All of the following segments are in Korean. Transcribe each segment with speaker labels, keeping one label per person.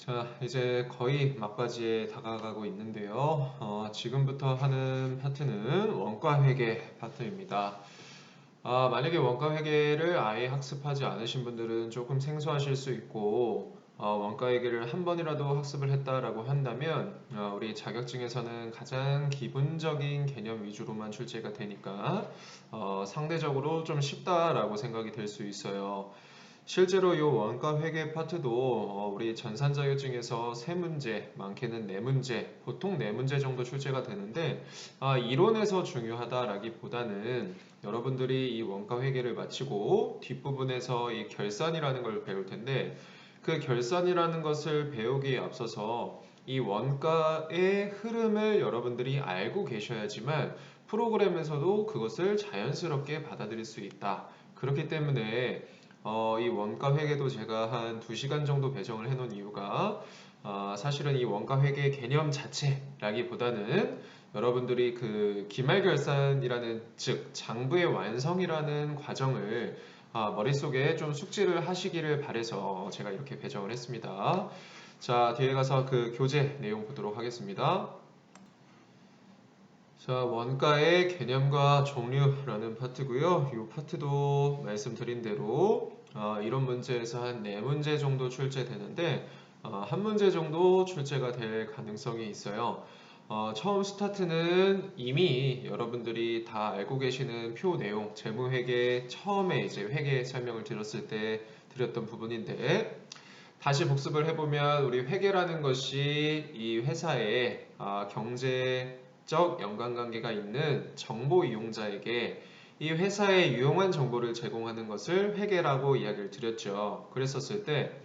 Speaker 1: 자, 이제 거의 막바지에 다가가고 있는데요. 지금부터 하는 파트는 원가 회계 파트입니다. 만약에 원가 회계를 아예 학습하지 않으신 분들은 조금 생소하실 수 있고, 원가 회계를 한 번이라도 학습을 했다라고 한다면, 우리 자격증에서는 가장 기본적인 개념 위주로만 출제가 되니까, 상대적으로 좀 쉽다라고 생각이 될 수 있어요. 실제로 이 원가 회계 파트도 우리 전산 자격증에서 세 문제, 많게는 네 문제, 보통 네 문제 정도 출제가 되는데 이론에서 중요하다라기보다는 여러분들이 이 원가 회계를 마치고 뒷부분에서 이 결산이라는 걸 배울 텐데 그 결산이라는 것을 배우기에 앞서서 이 원가의 흐름을 여러분들이 알고 계셔야지만 프로그램에서도 그것을 자연스럽게 받아들일 수 있다. 그렇기 때문에 이 원가 회계도 제가 한 2시간 정도 배정을 해놓은 이유가 사실은 이 원가 회계 개념 자체라기보다는 여러분들이 그 기말결산이라는 즉 장부의 완성이라는 과정을 머릿속에 좀 숙지를 하시기를 바래서 제가 이렇게 배정을 했습니다. 자, 뒤에 가서 그 교재 내용 보도록 하겠습니다. 자, 원가의 개념과 종류라는 파트고요. 이 파트도 말씀드린 대로 이런 문제에서 한 4문제 정도 출제되는데 한 문제 정도 출제가 될 가능성이 있어요. 처음 스타트는 이미 여러분들이 다 알고 계시는 표 내용, 재무회계 처음에 이제 회계 설명을 드렸을 때 드렸던 부분인데 다시 복습을 해보면 우리 회계라는 것이 이 회사의 경제적 연관관계가 있는 정보 이용자에게 이 회사에 유용한 정보를 제공하는 것을 회계라고 이야기를 드렸죠. 그랬었을 때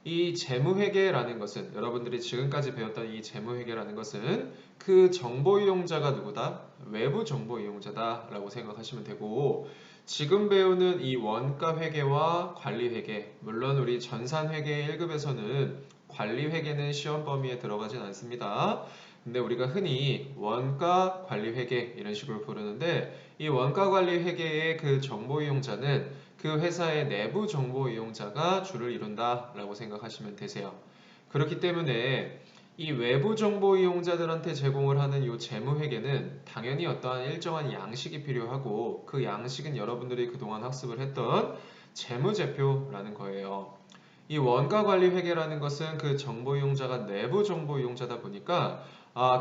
Speaker 1: 이 재무회계라는 것은 여러분들이 지금까지 배웠던 이 재무회계라는 것은 그 정보 이용자가 누구다? 외부 정보 이용자다라고 생각하시면 되고 지금 배우는 이 원가회계와 관리회계 물론 우리 전산회계 1급에서는 관리회계는 시험 범위에 들어가진 않습니다. 근데 우리가 흔히 원가 관리회계 이런 식으로 부르는데 이 원가 관리회계의 그 정보 이용자는 그 회사의 내부 정보 이용자가 주를 이룬다라고 생각하시면 되세요. 그렇기 때문에 이 외부 정보 이용자들한테 제공을 하는 이 재무회계는 당연히 어떠한 일정한 양식이 필요하고 그 양식은 여러분들이 그동안 학습을 했던 재무제표라는 거예요. 이 원가관리회계라는 것은 그 정보 이용자가 내부 정보 이용자다 보니까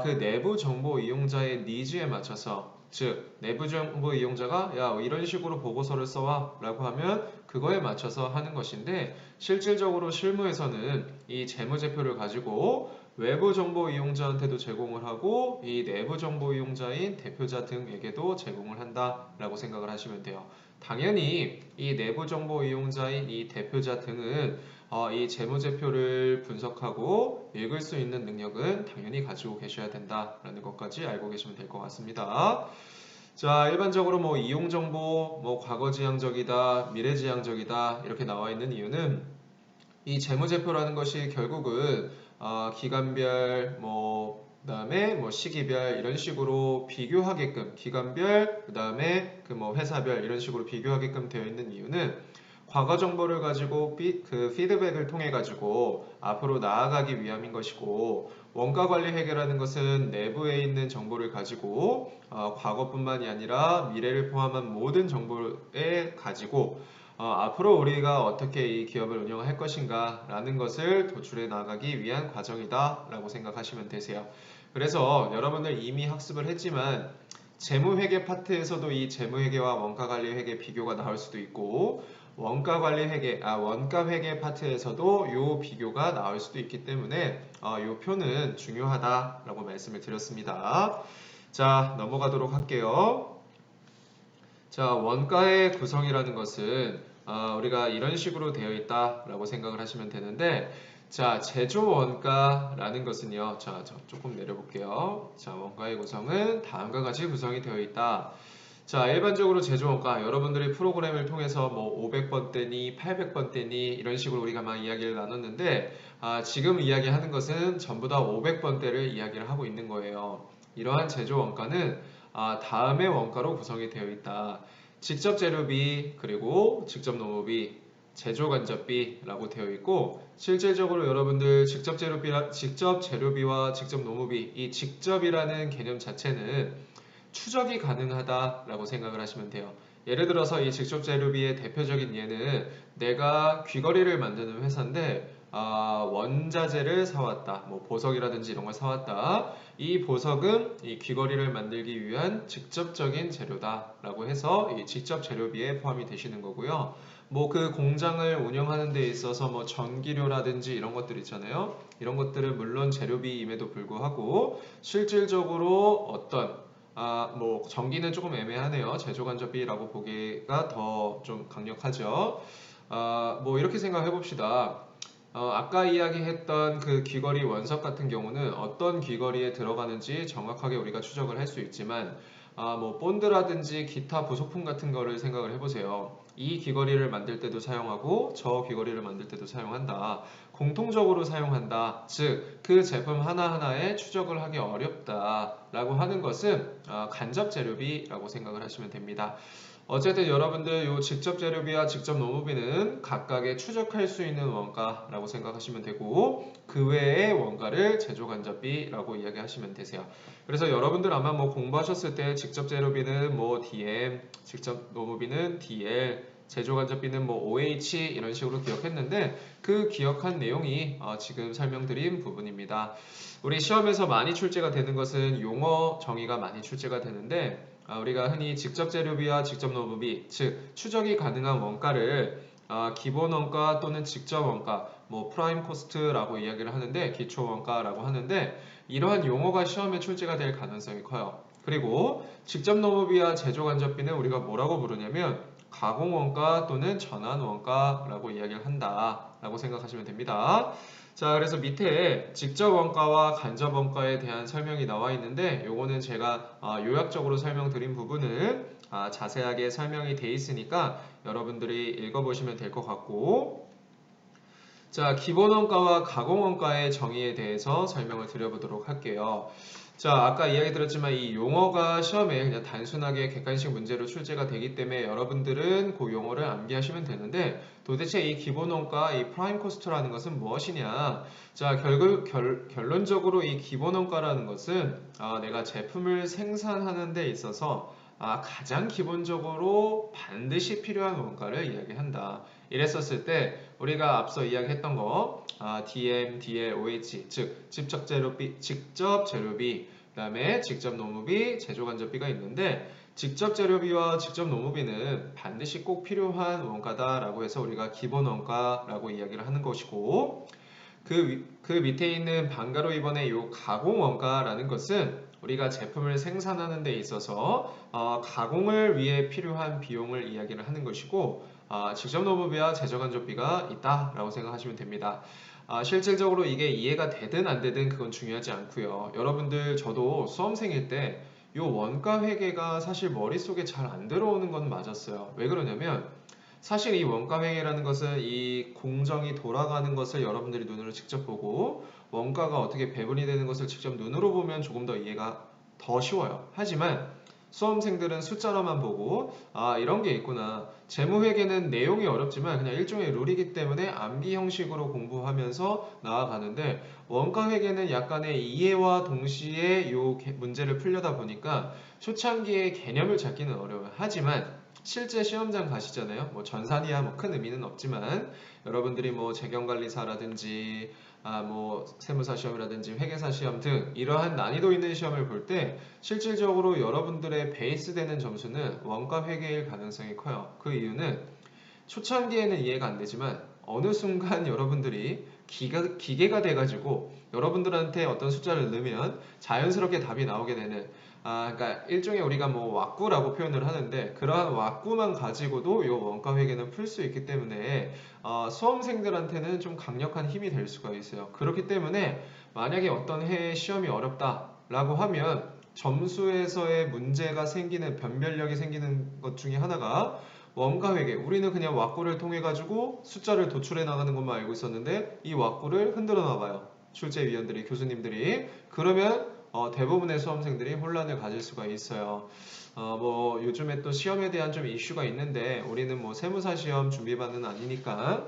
Speaker 1: 그 내부 정보 이용자의 니즈에 맞춰서 즉 내부 정보 이용자가 야 이런 식으로 보고서를 써와 라고 하면 그거에 맞춰서 하는 것인데 실질적으로 실무에서는 이 재무제표를 가지고 외부 정보 이용자한테도 제공을 하고 이 내부 정보 이용자인 대표자 등에게도 제공을 한다라고 생각을 하시면 돼요. 당연히 이 내부 정보 이용자인 이 대표자 등은 이 재무제표를 분석하고 읽을 수 있는 능력은 당연히 가지고 계셔야 된다라는 것까지 알고 계시면 될 것 같습니다. 자, 일반적으로 뭐 이용정보, 뭐 과거지향적이다, 미래지향적이다 이렇게 나와 있는 이유는 이 재무제표라는 것이 결국은 기간별 그다음에 뭐 시기별 이런 식으로 비교하게끔 기간별 그다음에 그 뭐 회사별 이런 식으로 비교하게끔 되어 있는 이유는 과거 정보를 가지고 그 피드백을 통해 가지고 앞으로 나아가기 위함인 것이고 원가 관리 회계라는 것은 내부에 있는 정보를 가지고 과거뿐만이 아니라 미래를 포함한 모든 정보에 가지고 앞으로 우리가 어떻게 이 기업을 운영할 것인가 라는 것을 도출해 나가기 위한 과정이다 라고 생각하시면 되세요. 그래서 여러분들 이미 학습을 했지만 재무회계 파트에서도 이 재무회계와 원가관리회계 비교가 나올 수도 있고 원가회계 파트에서도 이 비교가 나올 수도 있기 때문에 이 표는 중요하다라고 말씀을 드렸습니다. 자, 넘어가도록 할게요. 자, 원가의 구성이라는 것은 우리가 이런 식으로 되어 있다라고 생각을 하시면 되는데 자, 제조 원가라는 것은요. 자, 조금 내려볼게요. 자, 원가의 구성은 다음과 같이 구성이 되어 있다. 자, 일반적으로 제조 원가 여러분들이 프로그램을 통해서 뭐 500번대니 800번대니 이런 식으로 우리가 막 이야기를 나눴는데 지금 이야기하는 것은 전부 다 500번대를 이야기를 하고 있는 거예요. 이러한 제조 원가는 다음의 원가로 구성이 되어 있다. 직접 재료비 그리고 직접 노무비 제조간접비라고 되어 있고 실질적으로 여러분들 직접 재료비와 직접 노무비 이 직접이라는 개념 자체는 추적이 가능하다라고 생각을 하시면 돼요. 예를 들어서 이 직접 재료비의 대표적인 예는 내가 귀걸이를 만드는 회사인데 원자재를 사왔다. 뭐 보석이라든지 이런 걸 사왔다. 이 보석은 이 귀걸이를 만들기 위한 직접적인 재료다라고 해서 이 직접 재료비에 포함이 되시는 거고요. 뭐 그 공장을 운영하는 데 있어서 뭐 전기료라든지 이런 것들 있잖아요. 이런 것들은 물론 재료비임에도 불구하고 실질적으로 어떤 뭐 전기는 조금 애매하네요. 제조간접비라고 보기가 더 좀 강력하죠. 뭐 이렇게 생각해 봅시다. 아까 이야기했던 그 귀걸이 원석 같은 경우는 어떤 귀걸이에 들어가는지 정확하게 우리가 추적을 할 수 있지만 뭐 본드라든지 기타 부속품 같은 거를 생각을 해보세요. 이 귀걸이를 만들 때도 사용하고 저 귀걸이를 만들 때도 사용한다. 공통적으로 사용한다. 즉, 그 제품 하나하나에 추적을 하기 어렵다라고 하는 것은 간접 재료비라고 생각을 하시면 됩니다. 어쨌든 여러분들 요 직접 재료비와 직접 노무비는 각각의 추적할 수 있는 원가라고 생각하시면 되고 그 외의 원가를 제조간접비라고 이야기하시면 되세요. 그래서 여러분들 아마 뭐 공부하셨을 때 직접 재료비는 뭐 DM, 직접 노무비는 DL, 제조간접비는 뭐 OH 이런 식으로 기억했는데 그 기억한 내용이 지금 설명드린 부분입니다. 우리 시험에서 많이 출제가 되는 것은 용어 정의가 많이 출제가 되는데 우리가 흔히 직접 재료비와 직접 노무비, 즉 추적이 가능한 원가를 기본 원가 또는 직접 원가, 뭐 프라임 코스트라고 이야기를 하는데 기초 원가라고 하는데 이러한 용어가 시험에 출제가 될 가능성이 커요. 그리고 직접 노무비와 제조 간접비는 우리가 뭐라고 부르냐면 가공 원가 또는 전환 원가라고 이야기를 한다라고 생각하시면 됩니다. 자, 그래서 밑에 직접 원가와 간접 원가에 대한 설명이 나와 있는데 요거는 제가 요약적으로 설명드린 부분을 자세하게 설명이 돼 있으니까 여러분들이 읽어보시면 될 것 같고 자, 기본 원가와 가공 원가의 정의에 대해서 설명을 드려보도록 할게요. 자, 아까 이야기 드렸지만 이 용어가 시험에 그냥 단순하게 객관식 문제로 출제가 되기 때문에 여러분들은 그 용어를 암기하시면 되는데 도대체 이 기본 원가, 이 프라임 코스트라는 것은 무엇이냐? 자, 결론적으로 이 기본 원가라는 것은 내가 제품을 생산하는 데 있어서 가장 기본적으로 반드시 필요한 원가를 이야기한다. 이랬었을 때 우리가 앞서 이야기했던 거 DM, DL, OH 즉 직접 재료비 그 다음에 직접 노무비, 제조간접비가 있는데 직접 재료비와 직접 노무비는 반드시 꼭 필요한 원가다라고 해서 우리가 기본 원가라고 이야기를 하는 것이고 그 밑에 있는 방가로 2번의 이 가공 원가라는 것은 우리가 제품을 생산하는 데 있어서 가공을 위해 필요한 비용을 이야기를 하는 것이고 직접 노무비와 제조간접비가 있다라고 생각하시면 됩니다. 실질적으로 이게 이해가 되든 안 되든 그건 중요하지 않고요. 여러분들 저도 수험생일 때 이 원가 회계가 사실 머릿속에 잘 안 들어오는 건 맞았어요. 왜 그러냐면 사실 이 원가 회계라는 것은 이 공정이 돌아가는 것을 여러분들이 눈으로 직접 보고 원가가 어떻게 배분이 되는 것을 직접 눈으로 보면 조금 더 이해가 더 쉬워요. 하지만 수험생들은 숫자로만 보고 이런 게 있구나. 재무회계는 내용이 어렵지만 그냥 일종의 룰이기 때문에 암기 형식으로 공부하면서 나아가는데 원가회계는 약간의 이해와 동시에 이 문제를 풀려다 보니까 초창기에 개념을 잡기는 어려워요. 하지만 실제 시험장 가시잖아요. 뭐 전산이야 뭐 큰 의미는 없지만 여러분들이 뭐 재경관리사라든지 뭐 세무사 시험이라든지 회계사 시험 등 이러한 난이도 있는 시험을 볼 때 실질적으로 여러분들의 베이스 되는 점수는 원가 회계일 가능성이 커요. 그 이유는 초창기에는 이해가 안 되지만 어느 순간 여러분들이 기계가 돼가지고 여러분들한테 어떤 숫자를 넣으면 자연스럽게 답이 나오게 되는 그러니까 일종의 우리가 뭐 왁구라고 표현을 하는데 그러한 왁구만 가지고도 이 원가 회계는 풀 수 있기 때문에 수험생들한테는 좀 강력한 힘이 될 수가 있어요. 그렇기 때문에 만약에 어떤 해에 시험이 어렵다라고 하면 점수에서의 문제가 생기는 변별력이 생기는 것 중에 하나가 원가 회계. 우리는 그냥 왁구를 통해 가지고 숫자를 도출해 나가는 것만 알고 있었는데 이 왁구를 흔들어 놔봐요. 출제위원들이 교수님들이 그러면 대부분의 수험생들이 혼란을 가질 수가 있어요. 뭐 요즘에 또 시험에 대한 좀 이슈가 있는데 우리는 뭐 세무사 시험 준비반은 아니니까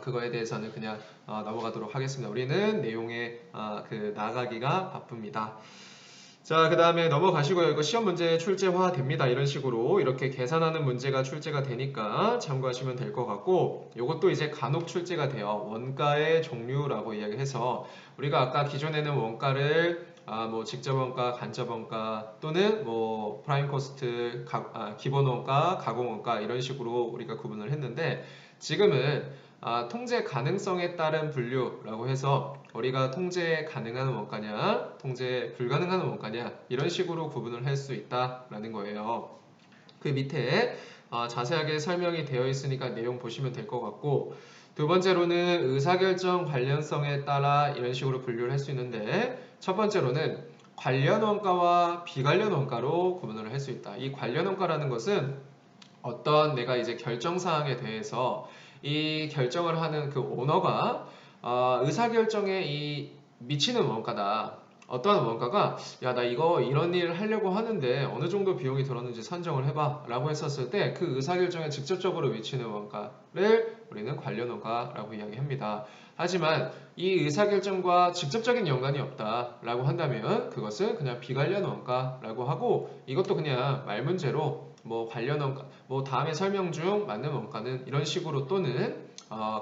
Speaker 1: 그거에 대해서는 그냥 넘어가도록 하겠습니다. 우리는 내용에 나가기가 바쁩니다. 자, 그 다음에 넘어가시고요. 이거 시험 문제 출제화 됩니다. 이런 식으로 이렇게 계산하는 문제가 출제가 되니까 참고하시면 될 것 같고, 이것도 이제 간혹 출제가 돼요. 원가의 종류라고 이야기해서 우리가 아까 기존에는 원가를 뭐 직접 원가, 간접 원가 또는 뭐 프라임 코스트, 기본 원가, 가공 원가 이런 식으로 우리가 구분을 했는데 지금은 통제 가능성에 따른 분류라고 해서 우리가 통제 가능한 원가냐, 통제 불가능한 원가냐 이런 식으로 구분을 할 수 있다라는 거예요. 그 밑에 자세하게 설명이 되어 있으니까 내용 보시면 될 것 같고 두 번째로는 의사결정 관련성에 따라 이런 식으로 분류를 할 수 있는데 첫 번째로는 관련 원가와 비관련 원가로 구분을 할 수 있다. 이 관련 원가라는 것은 어떤 내가 이제 결정 사항에 대해서 이 결정을 하는 그 오너가 의사결정에 미치는 원가다. 어떠한 원가가 야, 나 이거 이런 일을 하려고 하는데 어느 정도 비용이 들었는지 산정을 해봐 라고 했었을 때 그 의사결정에 직접적으로 미치는 원가를 우리는 관련 원가라고 이야기합니다. 하지만 이 의사결정과 직접적인 연관이 없다 라고 한다면 그것은 그냥 비관련 원가라고 하고 이것도 그냥 말문제로 뭐 관련 원가, 뭐 다음에 설명 중 맞는 원가는 이런 식으로 또는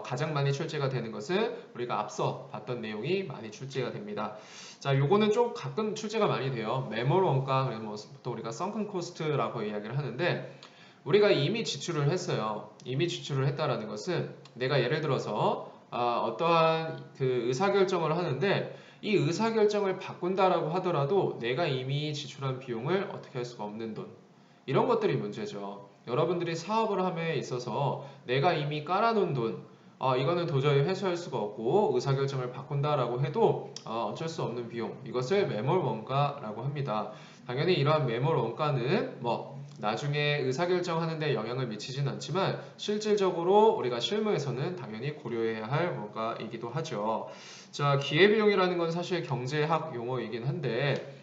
Speaker 1: 가장 많이 출제가 되는 것은 우리가 앞서 봤던 내용이 많이 출제가 됩니다. 자, 요거는 좀 가끔 출제가 많이 돼요. 매몰 원가, 그래서 뭐 보통 우리가 썬큰 코스트라고 이야기를 하는데 우리가 이미 지출을 했어요. 이미 지출을 했다라는 것은 내가 예를 들어서 어떠한 그 의사결정을 하는데 이 의사결정을 바꾼다라고 하더라도 내가 이미 지출한 비용을 어떻게 할 수가 없는 돈. 이런 것들이 문제죠. 여러분들이 사업을 함에 있어서 내가 이미 깔아놓은 돈, 이거는 도저히 회수할 수가 없고 의사결정을 바꾼다라고 해도 어쩔 수 없는 비용, 이것을 매몰 원가라고 합니다. 당연히 이러한 매몰 원가는 뭐 나중에 의사결정하는데 영향을 미치진 않지만 실질적으로 우리가 실무에서는 당연히 고려해야 할 원가이기도 하죠. 자, 기회비용이라는 건 사실 경제학 용어이긴 한데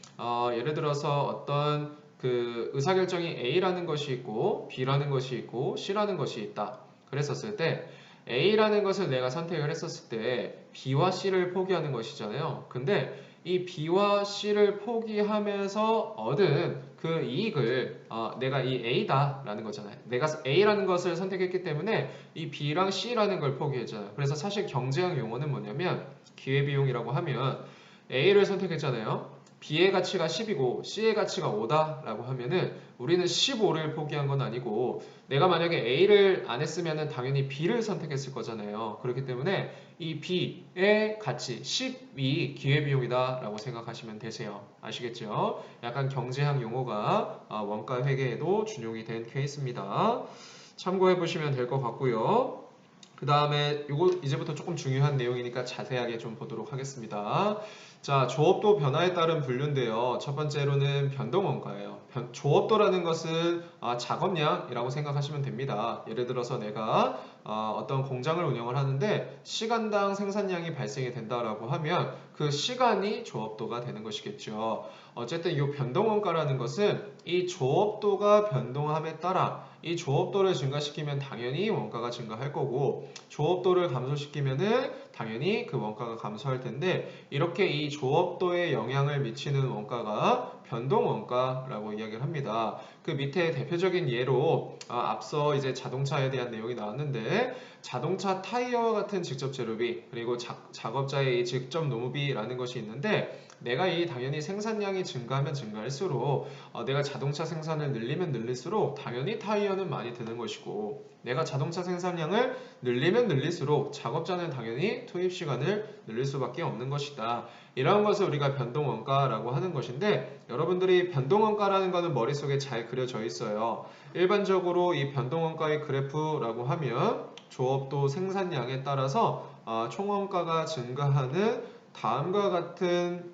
Speaker 1: 예를 들어서 어떤 그 의사결정이 A라는 것이 있고 B라는 것이 있고 C라는 것이 있다. 그랬었을 때 A라는 것을 내가 선택을 했었을 때 B와 C를 포기하는 것이잖아요. 근데 이 B와 C를 포기하면서 얻은 그 이익을 내가 이 A다라는 거잖아요. 내가 A라는 것을 선택했기 때문에 이 B랑 C라는 걸 포기했잖아요. 그래서 사실 경제학 용어는 뭐냐면 기회비용이라고 하면 A를 선택했잖아요. B의 가치가 10이고 C의 가치가 5다라고 하면은 우리는 15를 포기한 건 아니고 내가 만약에 A를 안 했으면은 당연히 B를 선택했을 거잖아요. 그렇기 때문에 이 B의 가치 10이 기회비용이다라고 생각하시면 되세요. 아시겠죠? 약간 경제학 용어가 원가 회계에도 준용이 된 케이스입니다. 참고해 보시면 될 것 같고요. 그 다음에 이거 이제부터 조금 중요한 내용이니까 자세하게 좀 보도록 하겠습니다. 자, 조업도 변화에 따른 분류인데요. 첫 번째로는 변동원가예요. 조업도라는 것은 작업량이라고 생각하시면 됩니다. 예를 들어서 내가 어떤 공장을 운영을 하는데 시간당 생산량이 발생이 된다라고 하면 그 시간이 조업도가 되는 것이겠죠. 어쨌든 이 변동원가라는 것은 이 조업도가 변동함에 따라 이 조업도를 증가시키면 당연히 원가가 증가할 거고 조업도를 감소시키면은 당연히 그 원가가 감소할 텐데 이렇게 이 조업도에 영향을 미치는 원가가 변동원가라고 이야기를 합니다. 그 밑에 대표적인 예로 앞서 이제 자동차에 대한 내용이 나왔는데 자동차 타이어와 같은 직접 재료비 그리고 작업자의 직접 노무비라는 것이 있는데 내가 이 당연히 생산량이 증가하면 증가할수록 내가 자동차 생산을 늘리면 늘릴수록 당연히 타이어는 많이 드는 것이고 내가 자동차 생산량을 늘리면 늘릴수록 작업자는 당연히 투입 시간을 늘릴 수밖에 없는 것이다. 이러한 것을 우리가 변동원가라고 하는 것인데 여러분들이 변동원가라는 것은 머릿속에 잘 그려져 있어요. 일반적으로 이 변동원가의 그래프라고 하면 조업도 생산량에 따라서 총원가가 증가하는 다음과 같은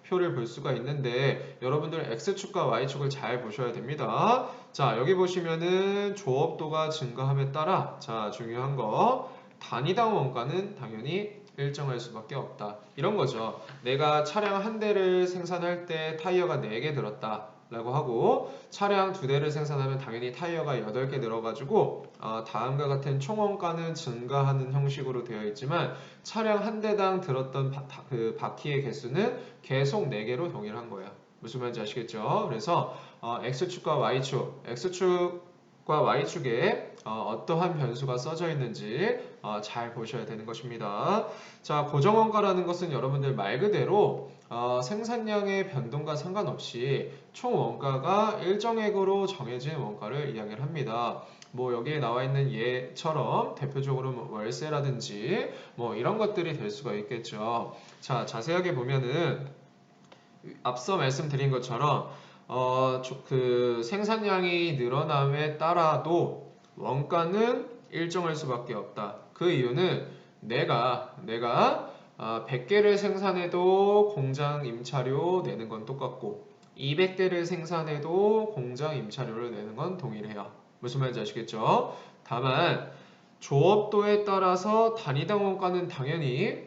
Speaker 1: 표를 볼 수가 있는데 여러분들 X축과 Y축을 잘 보셔야 됩니다. 자, 여기 보시면은 조업도가 증가함에 따라 자, 중요한 거 단위당 원가는 당연히 일정할 수밖에 없다. 이런 거죠. 내가 차량 한 대를 생산할 때 타이어가 4개 들었다. 라고 하고 차량 2대를 생산하면 당연히 타이어가 8개 늘어가지고 다음과 같은 총 원가는 증가하는 형식으로 되어 있지만 차량 한 대당 들었던 그 바퀴의 개수는 계속 4개로 동일한 거예요. 무슨 말인지 아시겠죠? 그래서 X축과 Y축, X축과 Y축에 어떠한 변수가 써져 있는지 잘 보셔야 되는 것입니다. 자, 고정원가라는 것은 여러분들 말 그대로 생산량의 변동과 상관없이 총 원가가 일정액으로 정해진 원가를 이야기를 합니다. 뭐 여기에 나와 있는 예처럼 대표적으로 뭐 월세라든지 뭐 이런 것들이 될 수가 있겠죠. 자, 자세하게 보면은 앞서 말씀드린 것처럼 그 생산량이 늘어남에 따라도 원가는 일정할 수밖에 없다. 그 이유는 내가 100개를 생산해도 공장 임차료 내는 건 똑같고 200대를 생산해도 공장 임차료를 내는 건 동일해요. 무슨 말인지 아시겠죠? 다만 조업도에 따라서 단위당 원가는 당연히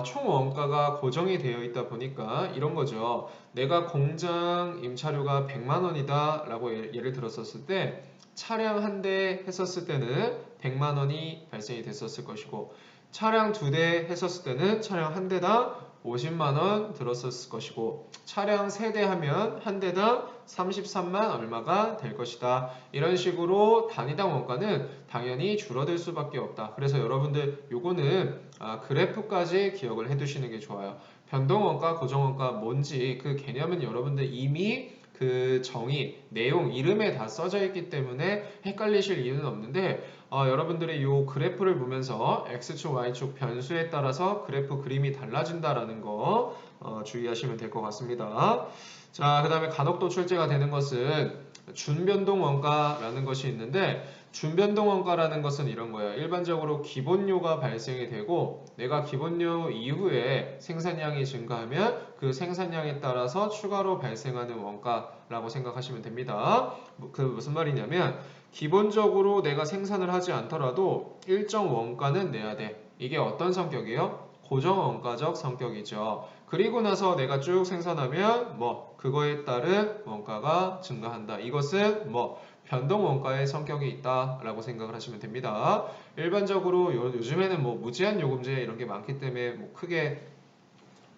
Speaker 1: 총 원가가 고정이 되어 있다 보니까 이런 거죠. 내가 공장 임차료가 100만 원이다 라고 예를 들었었을 때 차량 한 대 했었을 때는 100만 원이 발생이 됐었을 것이고 차량 2대 했었을 때는 차량 한 대당 50만 원 들었었을 것이고 차량 3대 하면 한 대당 33만 얼마가 될 것이다. 이런 식으로 단위당 원가는 당연히 줄어들 수밖에 없다. 그래서 여러분들 요거는 그래프까지 기억을 해두시는 게 좋아요. 변동원가, 고정원가 뭔지 그 개념은 여러분들 이미 그 정의, 내용, 이름에 다 써져 있기 때문에 헷갈리실 이유는 없는데 여러분들이 이 그래프를 보면서 X축, Y축 변수에 따라서 그래프 그림이 달라진다라는 거 주의하시면 될 것 같습니다. 자, 그 다음에 간혹 또 출제가 되는 것은 준변동 원가라는 것이 있는데 준변동 원가라는 것은 이런 거예요. 일반적으로 기본료가 발생이 되고 내가 기본료 이후에 생산량이 증가하면 그 생산량에 따라서 추가로 발생하는 원가라고 생각하시면 됩니다. 그 무슨 말이냐면 기본적으로 내가 생산을 하지 않더라도 일정 원가는 내야 돼. 이게 어떤 성격이에요? 고정원가적 성격이죠. 그리고 나서 내가 쭉 생산하면 뭐 그거에 따른 원가가 증가한다. 이것은 뭐 변동원가의 성격이 있다라고 생각을 하시면 됩니다. 일반적으로 요즘에는 뭐 무제한 요금제 이런 게 많기 때문에 뭐 크게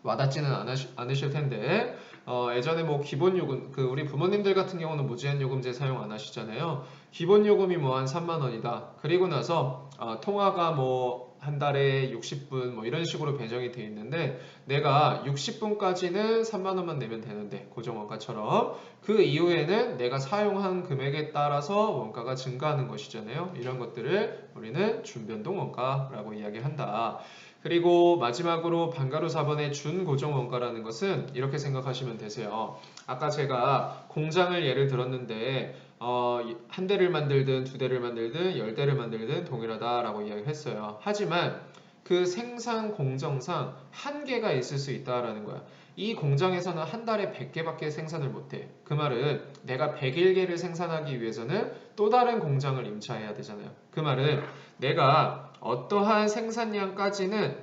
Speaker 1: 와닿지는 않으실 텐데 예전에 뭐 기본 요금 그 우리 부모님들 같은 경우는 무제한 요금제 사용 안 하시잖아요. 기본 요금이 뭐 한 3만 원이다. 그리고 나서 통화가 뭐 한 달에 60분 뭐 이런 식으로 배정이 돼 있는데 내가 60분까지는 3만 원만 내면 되는데 고정원가처럼 그 이후에는 내가 사용한 금액에 따라서 원가가 증가하는 것이잖아요. 이런 것들을 우리는 준변동 원가라고 이야기한다. 그리고 마지막으로 반가루 4번의 준고정 원가라는 것은 이렇게 생각하시면 되세요. 아까 제가 공장을 예를 들었는데 한 대를 만들든 2대를 만들든 10대를 만들든 동일하다라고 이야기했어요. 하지만 그 생산 공정상 한계가 있을 수 있다라는 거야. 이 공장에서는 한 달에 100개밖에 생산을 못해. 그 말은 내가 101개를 생산하기 위해서는 또 다른 공장을 임차해야 되잖아요. 그 말은 내가 어떠한 생산량까지는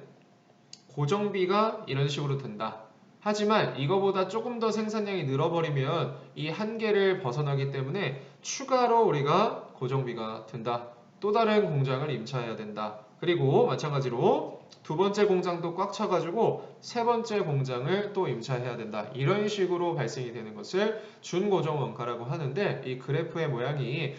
Speaker 1: 고정비가 이런 식으로 든다. 하지만 이거보다 조금 더 생산량이 늘어버리면 이 한계를 벗어나기 때문에 추가로 우리가 고정비가 든다. 또 다른 공장을 임차해야 된다. 그리고 마찬가지로 두 번째 공장도 꽉 차가지고 세 번째 공장을 또 임차해야 된다. 이런 식으로 발생이 되는 것을 준고정 원가라고 하는데 이 그래프의 모양이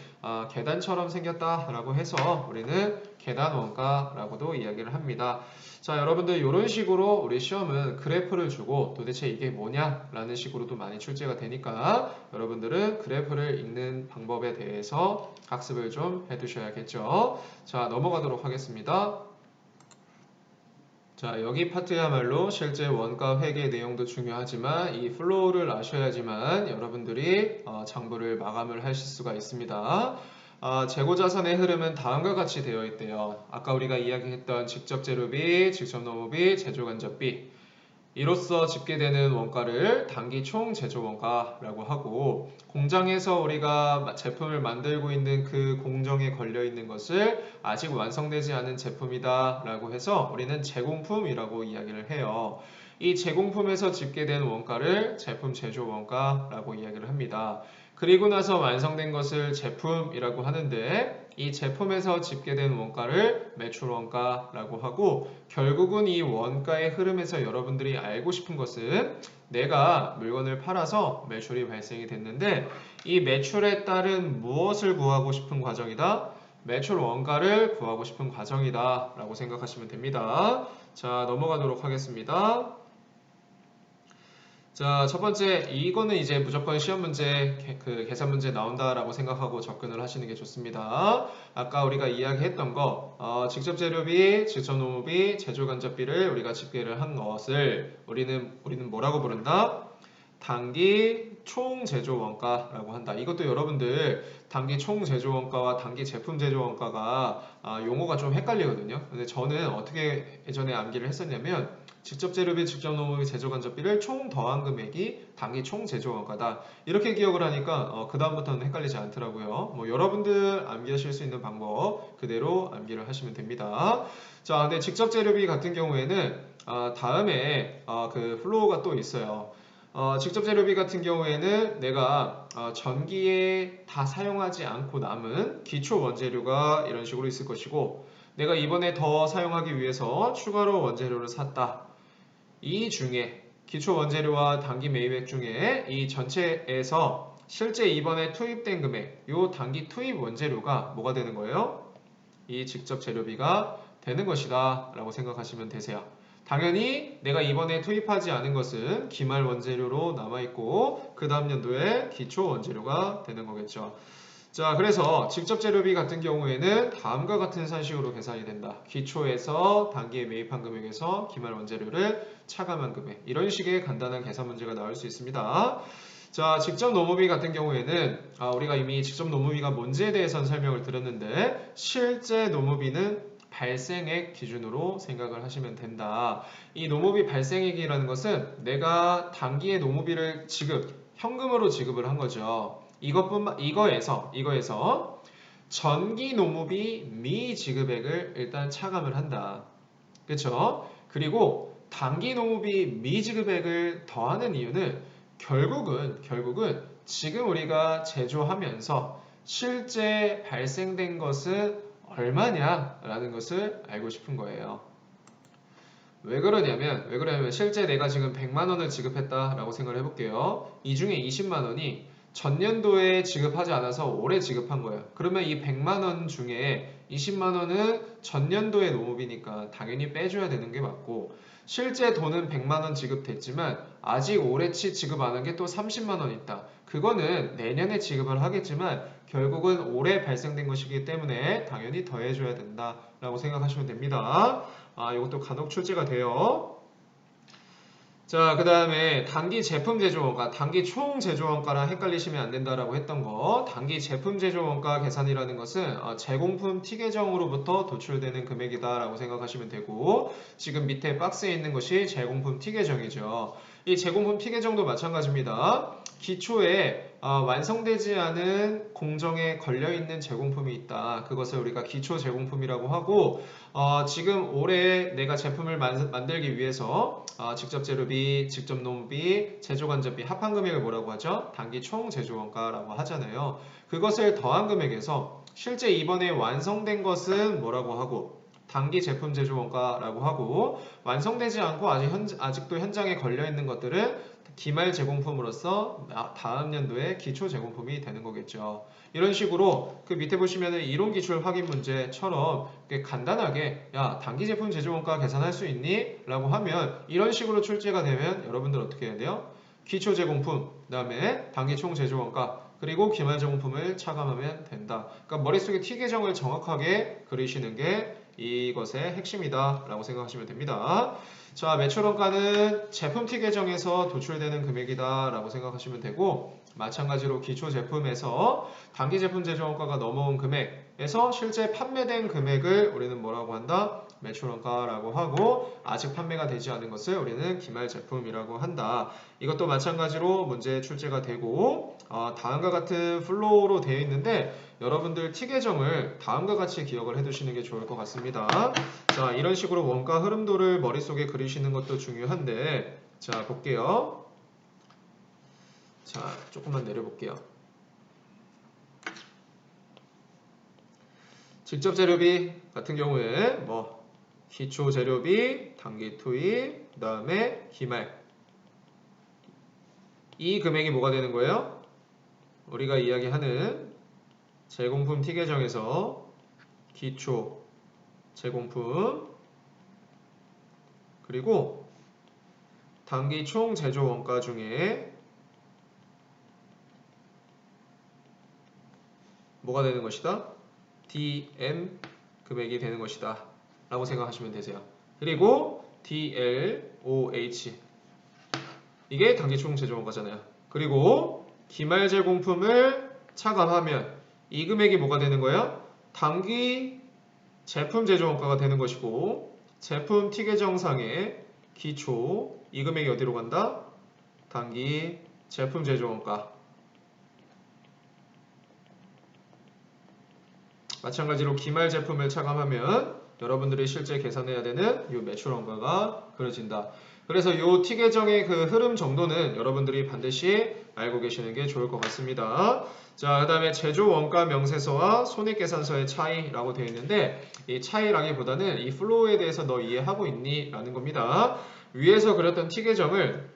Speaker 1: 계단처럼 생겼다라고 해서 우리는 계단 원가라고도 이야기를 합니다. 자, 여러분들 이런 식으로 우리 시험은 그래프를 주고 도대체 이게 뭐냐라는 식으로도 많이 출제가 되니까 여러분들은 그래프를 읽는 방법에 대해서 학습을 좀 해두셔야겠죠. 자, 넘어가도록 하겠습니다. 자, 여기 파트야말로 실제 원가 회계 내용도 중요하지만 이 플로우를 아셔야지만 여러분들이 장부를 마감을 하실 수가 있습니다. 재고자산의 흐름은 다음과 같이 되어 있대요. 아까 우리가 이야기했던 직접 재료비, 직접 노무비, 제조간접비 이로써 집계되는 원가를 단기 총 제조 원가라고 하고, 공장에서 우리가 제품을 만들고 있는 그 공정에 걸려 있는 것을 아직 완성되지 않은 제품이다 라고 해서 우리는 제공품이라고 이야기를 해요. 이 제공품에서 집계된 원가를 제품 제조 원가라고 이야기를 합니다. 그리고 나서 완성된 것을 제품이라고 하는데, 이 제품에서 집계된 원가를 매출 원가라고 하고, 결국은 이 원가의 흐름에서 여러분들이 알고 싶은 것은 내가 물건을 팔아서 매출이 발생이 됐는데, 이 매출에 따른 무엇을 구하고 싶은 과정이다? 매출 원가를 구하고 싶은 과정이다 라고 생각하시면 됩니다. 자, 넘어가도록 하겠습니다. 자, 첫 번째, 이거는 이제 무조건 시험 문제, 계산 문제 나온다라고 생각하고 접근을 하시는 게 좋습니다. 아까 우리가 이야기했던 거, 직접 재료비, 직접 노무비, 제조 간접비를 우리가 집계를 한 것을 우리는 뭐라고 부른다? 단기 총 제조 원가라고 한다. 이것도 여러분들 단기 총 제조 원가와 단기 제품 제조 원가가 용어가 좀 헷갈리거든요. 근데 저는 어떻게 예전에 암기를 했었냐면, 직접 재료비, 직접 노무비, 제조 간접비를 총 더한 금액이 단기 총 제조 원가다. 이렇게 기억을 하니까 그 다음부터는 헷갈리지 않더라고요. 뭐 여러분들 암기하실 수 있는 방법 그대로 암기를 하시면 됩니다. 자, 근데 직접 재료비 같은 경우에는 다음에 그 플로우가 또 있어요. 직접 재료비 같은 경우에는 내가 전기에 다 사용하지 않고 남은 기초 원재료가 이런 식으로 있을 것이고, 내가 이번에 더 사용하기 위해서 추가로 원재료를 샀다. 이 중에 기초 원재료와 단기 매입액 중에 이 전체에서 실제 이번에 투입된 금액, 요 단기 투입 원재료가 뭐가 되는 거예요? 이 직접 재료비가 되는 것이다 라고 생각하시면 되세요. 당연히 내가 이번에 투입하지 않은 것은 기말 원재료로 남아있고 그 다음 연도에 기초 원재료가 되는 거겠죠. 자, 그래서 직접 재료비 같은 경우에는 다음과 같은 산식으로 계산이 된다. 기초에서 단기에 매입한 금액에서 기말 원재료를 차감한 금액, 이런 식의 간단한 계산 문제가 나올 수 있습니다. 자, 직접 노무비 같은 경우에는 우리가 이미 직접 노무비가 뭔지에 대해서는 설명을 드렸는데, 실제 노무비는 발생액 기준으로 생각을 하시면 된다. 이 노무비 발생액이라는 것은 내가 단기의 노무비를 현금으로 지급을 한 거죠. 이거에서 전기 노무비 미지급액을 일단 차감을 한다. 그렇죠? 그리고 단기 노무비 미지급액을 더하는 이유는 결국은 지금 우리가 제조하면서 실제 발생된 것은 얼마냐라는 것을 알고 싶은 거예요. 왜 그러냐면 실제 내가 지금 100만 원을 지급했다라고 생각을 해볼게요. 이 중에 20만 원이 전년도에 지급하지 않아서 올해 지급한 거예요. 그러면 이 100만 원 중에 20만 원은 전년도의 노무비니까 당연히 빼줘야 되는 게 맞고, 실제 돈은 100만 원 지급됐지만 아직 올해치 지급 안 한 게 또 30만 원 있다. 그거는 내년에 지급을 하겠지만 결국은 올해 발생된 것이기 때문에 당연히 더해줘야 된다라고 생각하시면 됩니다. 이것도 간혹 출제가 돼요. 자, 그 다음에 단기 제품 제조원가, 단기 총 제조원가랑 헷갈리시면 안 된다라고 했던 거, 단기 제품 제조원가 계산이라는 것은 제공품 T 계정으로부터 도출되는 금액이다라고 생각하시면 되고, 지금 밑에 박스에 있는 것이 제공품 T 계정이죠. 이 제공품 T 계정도 마찬가지입니다. 기초에 완성되지 않은 공정에 걸려있는 제공품이 있다. 그것을 우리가 기초 제공품이라고 하고, 지금 올해 내가 제품을 만들기 위해서 직접 재료비, 직접 노무비, 제조 간접비 합한 금액을 뭐라고 하죠? 단기 총 제조 원가라고 하잖아요. 그것을 더한 금액에서 실제 이번에 완성된 것은 뭐라고 하고, 단기 제품 제조 원가라고 하고, 완성되지 않고 아직도 현장에 걸려 있는 것들은 기말 제공품으로서 다음 연도에 기초 제공품이 되는 거겠죠. 이런 식으로 그 밑에 보시면은 이론 기출 확인 문제처럼 간단하게 단기 제품 제조 원가 계산할 수 있니? 라고 하면 이런 식으로 출제가 되면 여러분들 어떻게 해야 돼요? 기초 제공품, 그 다음에 단기 총 제조 원가, 그리고 기말 제공품을 차감하면 된다. 그러니까 머릿속에 T 계정을 정확하게 그리시는 게 이것의 핵심이다 라고 생각하시면 됩니다. 자, 매출 원가는 제품 T 계정에서 도출되는 금액이다 라고 생각하시면 되고, 마찬가지로 기초 제품에서 단기 제품 제조 원가가 넘어온 금액에서 실제 판매된 금액을 우리는 뭐라고 한다? 매출원가라고 하고 아직 판매가 되지 않은 것을 우리는 기말 제품이라고 한다. 이것도 마찬가지로 문제 출제가 되고 다음과 같은 플로우로 되어 있는데 여러분들 T 계정을 다음과 같이 기억을 해두시는 게 좋을 것 같습니다. 자, 이런 식으로 원가 흐름도를 머릿속에 그리시는 것도 중요한데 자, 볼게요. 자, 조금만 내려볼게요. 직접 재료비 같은 경우에 뭐 기초 재료비, 단기 투입, 그 다음에 기말 이 금액이 뭐가 되는 거예요? 우리가 이야기하는 제공품 T 계정에서 기초 제공품 그리고 단기 총 제조 원가 중에 뭐가 되는 것이다? DM 금액이 되는 것이다 라고 생각하시면 되세요. 그리고 DLOH 이게 단기 총 제조 원가잖아요. 그리고 기말 제공품을 차감하면 이 금액이 뭐가 되는 거예요? 단기 제품 제조 원가가 되는 것이고 제품 T 계정상의 기초 이 금액이 어디로 간다? 단기 제품 제조 원가 마찬가지로 기말 제품을 차감하면 여러분들이 실제 계산해야 되는 이 매출 원가가 그려진다. 그래서 이 T 계정의 그 흐름 정도는 여러분들이 반드시 알고 계시는 게 좋을 것 같습니다. 자, 그 다음에 제조 원가 명세서와 손익계산서의 차이라고 되어 있는데 이 차이라기보다는 이 플로우에 대해서 너 이해하고 있니? 라는 겁니다. 위에서 그렸던 T 계정을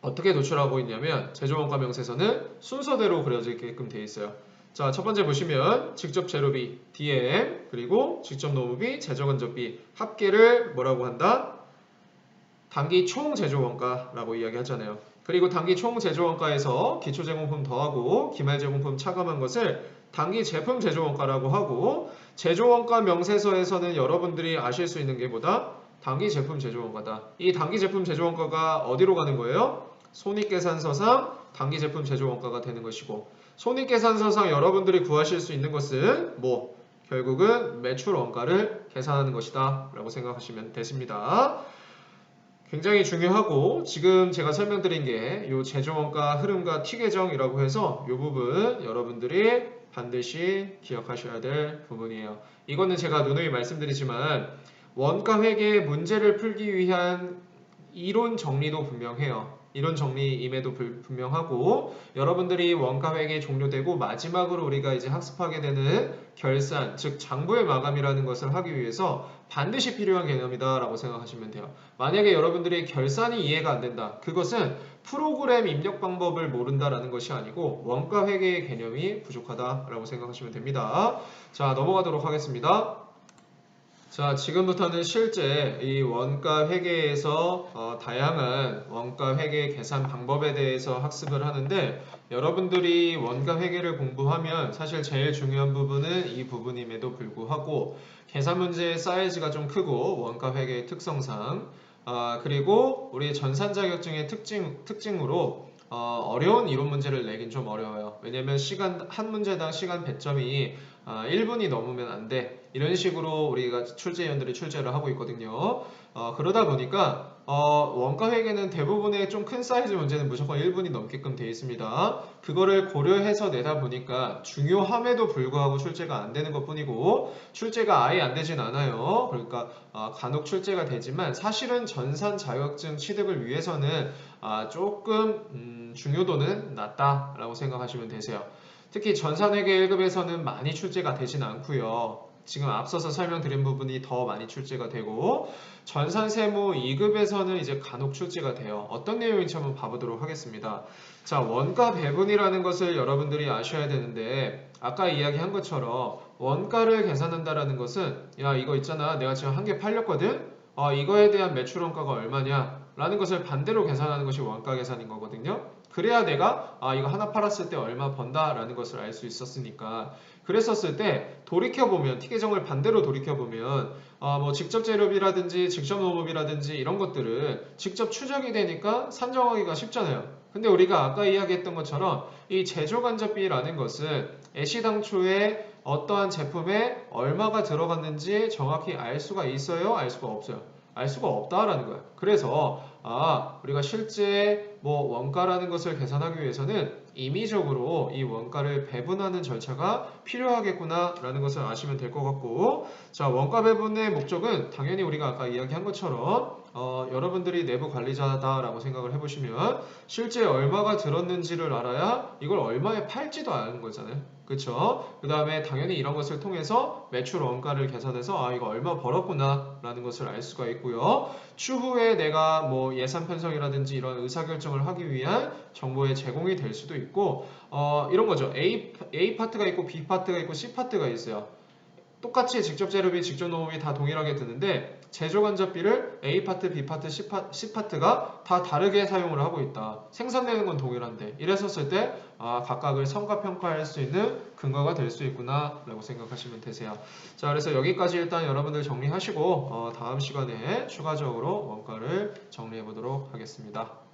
Speaker 1: 어떻게 도출하고 있냐면 제조 원가 명세서는 순서대로 그려지게끔 되어 있어요. 자, 첫 번째 보시면 직접 재료비 DM 그리고 직접 노무비, 제조건조비 합계를 뭐라고 한다? 단기 총 제조원가라고 이야기하잖아요. 그리고 단기 총 제조원가에서 기초 제공품 더하고 기말 제공품 차감한 것을 단기 제품 제조원가라고 하고 제조원가 명세서에서는 여러분들이 아실 수 있는 게 뭐다? 단기 제품 제조원가다. 이 단기 제품 제조원가가 어디로 가는 거예요? 손익계산서상 단기 제품 제조원가가 되는 것이고 손익계산서상 여러분들이 구하실 수 있는 것은 뭐 결국은 매출 원가를 계산하는 것이다 라고 생각하시면 되십니다. 굉장히 중요하고 지금 제가 설명드린 게 이 제조원가 흐름과 T 계정이라고 해서 이 부분 여러분들이 반드시 기억하셔야 될 부분이에요. 이거는 제가 누누이 말씀드리지만 원가 회계 문제를 풀기 위한 이론 정리도 분명해요. 이론 정리임에도 분명하고 여러분들이 원가 회계 종료되고 마지막으로 우리가 이제 학습하게 되는 결산, 즉 장부의 마감이라는 것을 하기 위해서 반드시 필요한 개념이다 라고 생각하시면 돼요. 만약에 여러분들이 결산이 이해가 안 된다. 그것은 프로그램 입력 방법을 모른다라는 것이 아니고 원가 회계의 개념이 부족하다 라고 생각하시면 됩니다. 자, 넘어가도록 하겠습니다. 자, 지금부터는 실제 이 원가 회계에서 다양한 원가 회계 계산 방법에 대해서 학습을 하는데 여러분들이 원가 회계를 공부하면 사실 제일 중요한 부분은 이 부분임에도 불구하고 계산 문제의 사이즈가 좀 크고 원가 회계의 특성상 그리고 우리 전산 자격증의 특징으로 어려운 이론 문제를 내긴 좀 어려워요. 왜냐면 한 문제당 시간 배점이 1분이 넘으면 안 돼. 이런 식으로 우리가 출제위원들이 출제를 하고 있거든요. 그러다 보니까 원가 회계는 대부분의 좀 큰 사이즈 문제는 무조건 1분이 넘게끔 되어 있습니다. 그거를 고려해서 내다 보니까 중요함에도 불구하고 출제가 안 되는 것 뿐이고 출제가 아예 안 되진 않아요. 그러니까 간혹 출제가 되지만 사실은 전산 자격증 취득을 위해서는 조금 중요도는 낮다라고 생각하시면 되세요. 특히 전산회계 1급에서는 많이 출제가 되진 않고요. 지금 앞서서 설명드린 부분이 더 많이 출제가 되고 전산세무 2급에서는 이제 간혹 출제가 돼요. 어떤 내용인지 한번 봐보도록 하겠습니다. 자, 원가 배분이라는 것을 여러분들이 아셔야 되는데 아까 이야기한 것처럼 원가를 계산한다라는 것은 야 이거 있잖아 내가 지금 한 개 팔렸거든? 이거에 대한 매출 원가가 얼마냐? 라는 것을 반대로 계산하는 것이 원가 계산인 거거든요. 그래야 내가 이거 하나 팔았을 때 얼마 번다 라는 것을 알 수 있었으니까 그랬었을 때 돌이켜보면 T 계정을 반대로 돌이켜보면 뭐 직접 재료비라든지 직접 노무비라든지 이런 것들은 직접 추적이 되니까 산정하기가 쉽잖아요. 근데 우리가 아까 이야기했던 것처럼 이 제조간접비라는 것은 애시당초에 어떠한 제품에 얼마가 들어갔는지 정확히 알 수가 있어요? 알 수가 없어요? 알 수가 없다라는 거야. 그래서 우리가 실제 뭐 원가라는 것을 계산하기 위해서는 임의적으로 이 원가를 배분하는 절차가 필요하겠구나라는 것을 아시면 될 것 같고, 자, 원가 배분의 목적은 당연히 우리가 아까 이야기한 것처럼 여러분들이 내부 관리자다라고 생각을 해보시면 실제 얼마가 들었는지를 알아야 이걸 얼마에 팔지도 아는 거잖아요. 그쵸? 그 다음에 당연히 이런 것을 통해서 매출 원가를 계산해서 이거 얼마 벌었구나 라는 것을 알 수가 있고요. 추후에 내가 뭐 예산 편성이라든지 이런 의사결정을 하기 위한 정보의 제공이 될 수도 있고, 이런 거죠. A 파트가 있고 B 파트가 있고 C 파트가 있어요. 똑같이 직접 재료비, 직접 노무비 다 동일하게 드는데 제조 간접비를 A 파트, B 파트, C 파트가 다 다르게 사용을 하고 있다. 생산되는 건 동일한데 이랬었을 때 각각을 성과평가할 수 있는 근거가 될 수 있구나 라고 생각하시면 되세요. 자, 그래서 여기까지 일단 여러분들 정리하시고 다음 시간에 추가적으로 원가를 정리해 보도록 하겠습니다.